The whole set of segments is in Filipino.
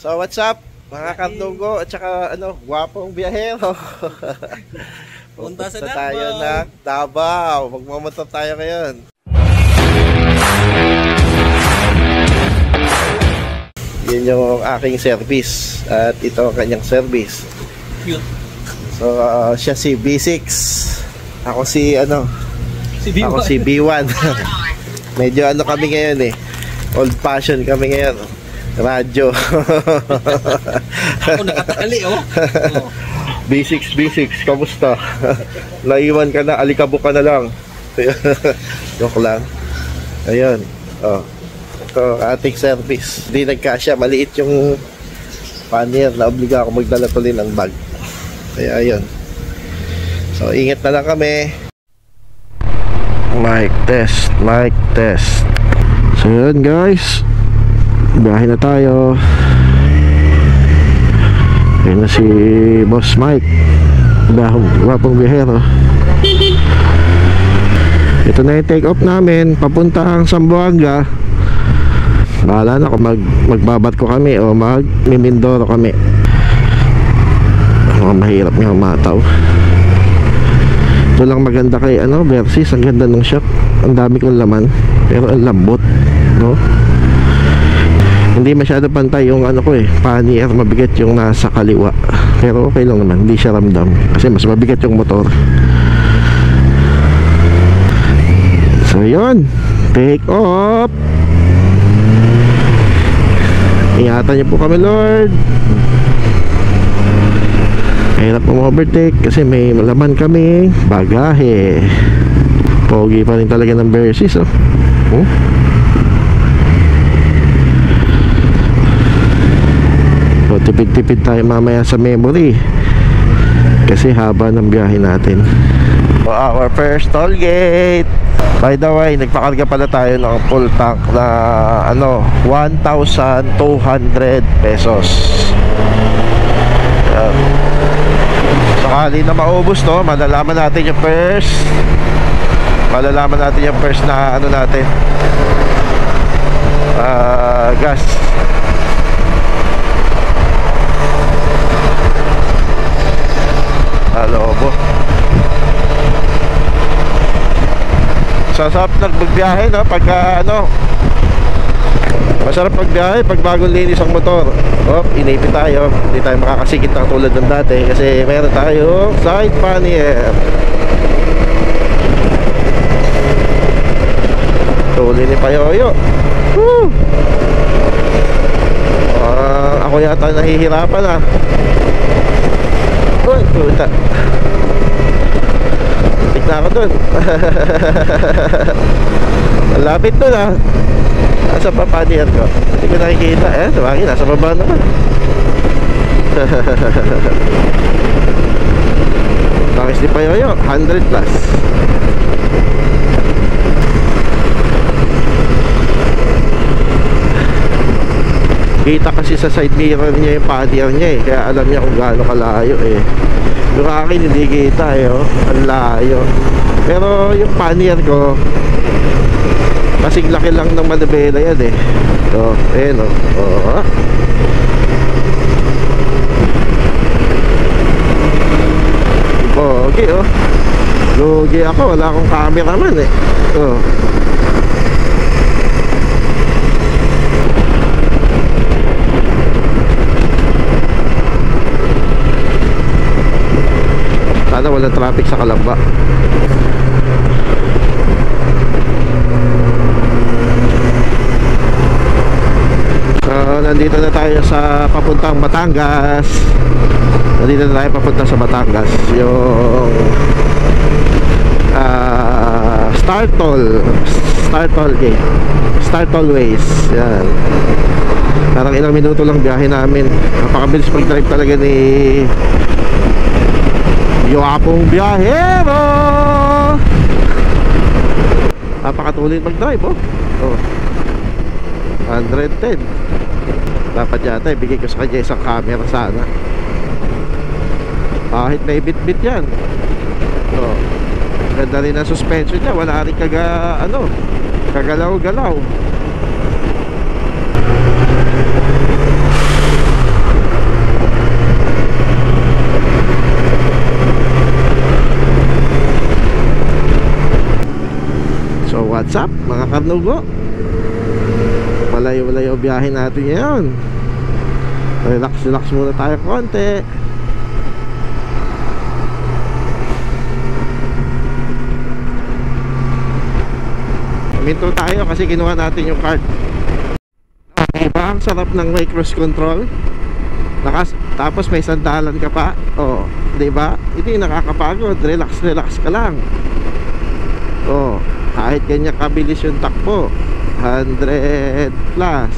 So what's up mga Kardugo at saka gwapong biyahero. Punta sa tayo ng Davao. Magmamotor tayo ngayon. Yun yung aking service at ito ang kanyang service. Cute. So siya si B6. Ako si B1. Ako si B1. Medyo kami ngayon old fashion kami ngayon. Radyo. Ako nakatakali B6, kamusta? Naiwan ka na, alikabok ka na lang. Joke lang. Ayun. Ito ating service. Hindi nagkasya, maliit yung pannier na obliga ako magdala tuloy ng bag. Kaya ayun. So ingat na lang kami. Mic test. So yun guys, biyahe na tayo. Ayun na si Boss Mike, wapong biyahero. Ito na yung take off namin papuntang Zamboanga. Bahala na kung magbabat ko kami o mag-Mindoro kami. Mahirap nga umataw. Ito lang maganda kay Versys, ang ganda ng shop. Ang dami kong laman pero ang lambot, no? Hindi masyado pantay yung pannier, mabigat yung nasa kaliwa. Pero okay lang naman, hindi siya ramdam kasi mas mabigat yung motor. So yun, take off. Ingatan niyo po kami, Lord. Hirap overtake kasi may malaman kami bagahe. Pogi pa rin talaga ng Versys, So tipid-tipid tayo mamaya sa memory kasi haba ng biyahe natin. Our first toll gate. By the way, nagpakarga pala tayo ng full tank na 1,200 pesos. Sakali na maubos to, malalaman natin yung first na natin gas. Alobo. Sasarap nagbiyahe pagka masarap pagbiyahe pag bagong linis ang motor. Inipit tayo, hindi tayo makakasikit ng tulad ng dati kasi meron tayo side pannier. Tuloy ni Payoyo. Ako yata nahihirapan Uy, puta. Tik na ako dun. Lapit dun Nasa papanier ko. Hindi ko nakikita. Sabagay, nasa baba naman. Bakit si Payoyo? 100 plus. Kita kasi sa side mirror niya yung pannier niya kaya alam niya kung gaano kalayo Yung akin hindi kita ang layo. Pero yung pannier ko kasing laki lang ng manubela yan So, ayun Pogi Lugi ako, wala akong cameraman Sana walang traffic sa Kalamba. Nandito na tayo sa papuntang Batangas. Yung Star Tollways. Yan. Parang ilang minuto lang biyahe namin. Napakabilis pag-drive talaga ni Yuapong biyahero. Napakatuloy mag-drive 110. Dapat yata ibigay ko sa kanya isang camera sana. Kahit may bit-bit yan. Ganda rin ang suspension niya. Wala rin kagalaw-galaw. Carnugo. Malayo-malayo biyahe natin ngayon. Relax muna tayo konti. Minto tayo kasi kinuha natin yung card. Diba ang sarap ng may cruise control? Tapos may sandalan ka pa. Oh, diba? Hindi nakakapagod. Relax ka lang. Oh, kahit ganyan kabilis yung takbo, 100 plus.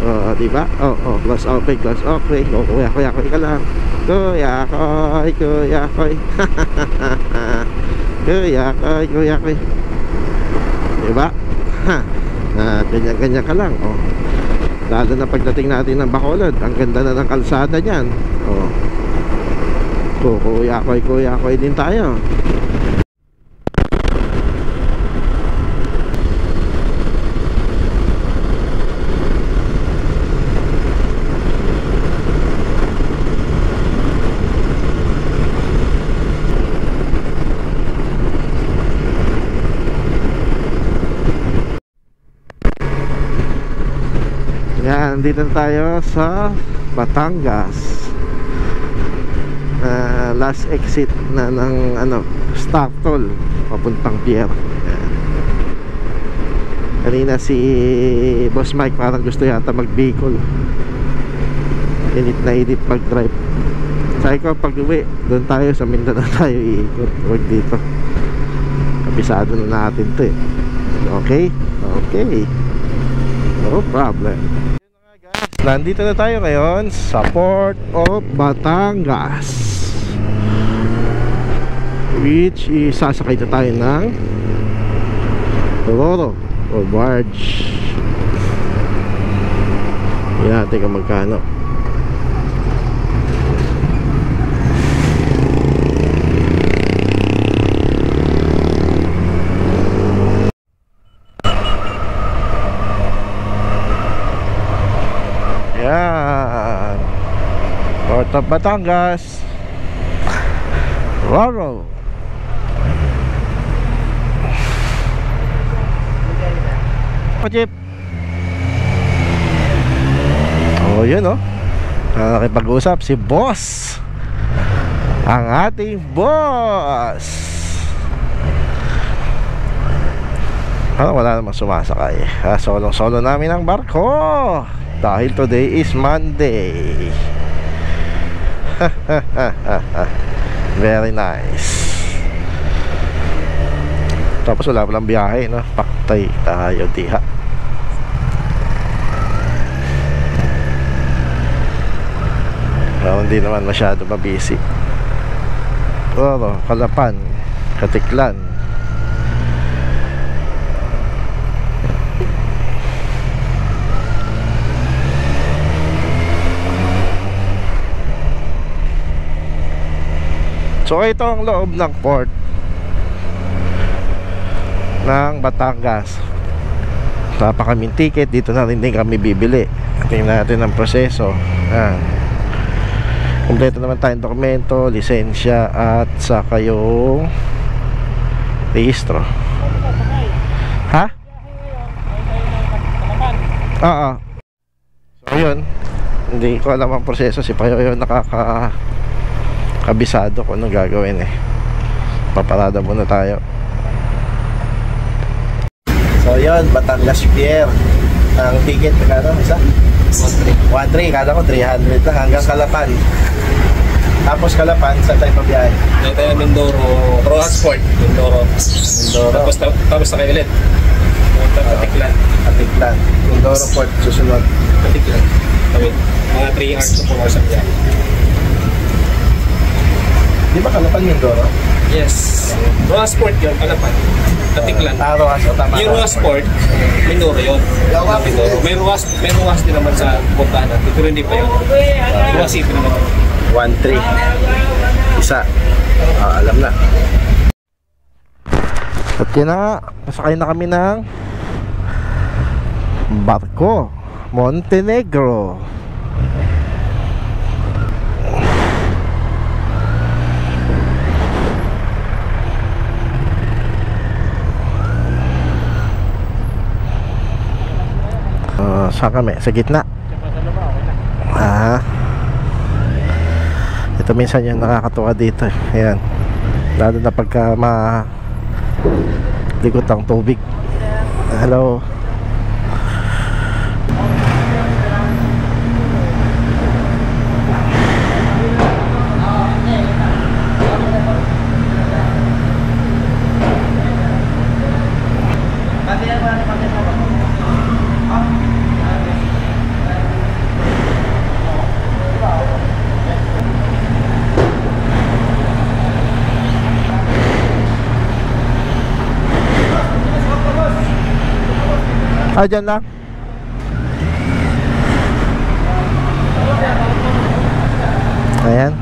Oh, diba? Oh, close okay. Oh, kuya ka lang. Kuya koy. Kuya koy. Diba? Ha. Ganyan ka lang. Oh. Lalo na pagdating natin ng Bacolod, ang ganda na ng kalsada niyan. Oh. Kuya koy din tayo. Nandito na tayo sa Batangas. Last exit na ng Startol papuntang pier. Kanina si Boss Mike parang gusto yata mag-Bicol. Init mag-drive. Sabi ko pag uwi doon tayo sa Mindanao tayo iikot. Huwag dito. Kabisado na natin to eh. Okay? No problem. Nandito na tayo ngayon sa Port of Batangas, which is sasakay na tayo ng Roro o barge. Yan natin kung magkano. Yan, Port of Batangas, Roro. Jeep. Oh, yun oh. Nakipag-usap si boss, ang ating boss. Wala namang sumasakay. Solo namin ang barko dahil today is Monday. Very nice. Tapos wala palang biyahe, no? Paktay tayo diha. Hindi naman masyado mabisi. Kalapan, Katiklan. So ito ang loob ng port ng Batangas. Napakaming ticket. Dito na rin din kami bibili. Tingnan natin ang proseso. Kompleto naman tayong dokumento, lisensya at saka yung rehistro. Ha? Oo. So yun, hindi ko alam ang proseso. Si Payo yun kabisado ko anong gagawin eh. Paparada muna tayo. So yun, Batangas Pier. Ang ticket magkano isa? 1.3. Kala ko 300 lang hanggang Calapan. Tapos Calapan, saan tayo pabiyahe? Dito tayo Mindoro, Rojas Port, Mindoro. Tapos na kayo ulit. Katiklan. Mindoro Port susunod. Katiklan. Mga 3 hours to 4 hours ang biyahe. Di ba Calapan Mindoro? Yes. Rojas Port yun, Calapan. Katiklan. Rojas, tama. Yung Rojas Port, Mindoro yun. Mindoro. May Rojas din naman sa Bogana. Pero hindi pa yun. Rojas City naman. 1.3 isa. Alam na. At yun na nga, nasakay na kami ng barko Montenegro. Saan kami? Sa gitna? Ito minsan yung nakakatuwa dito eh. Ayan, lalo na pagka ligot ang tubig. Hello. Dyan lang. Ayan.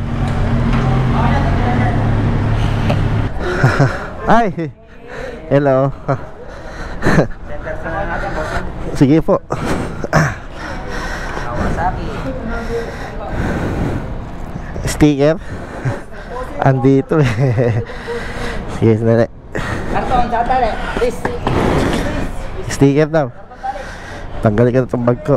Ay, hello. Sige po. Sticker. Andito eh. Sige, sandali. Sticker daw. Tanggalin ka na itong bag ko.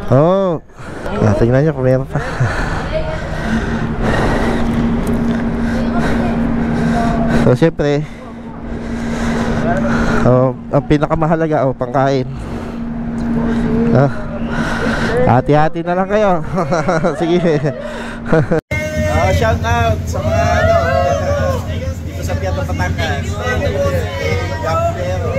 Oh, tingnan nyo kung meron pa. So syempre, ang pinakamahalaga, pangkain. Hati-hati na lang kayo. Sige. Shout out sa mga dito sa Piatong Batangas. Gampero.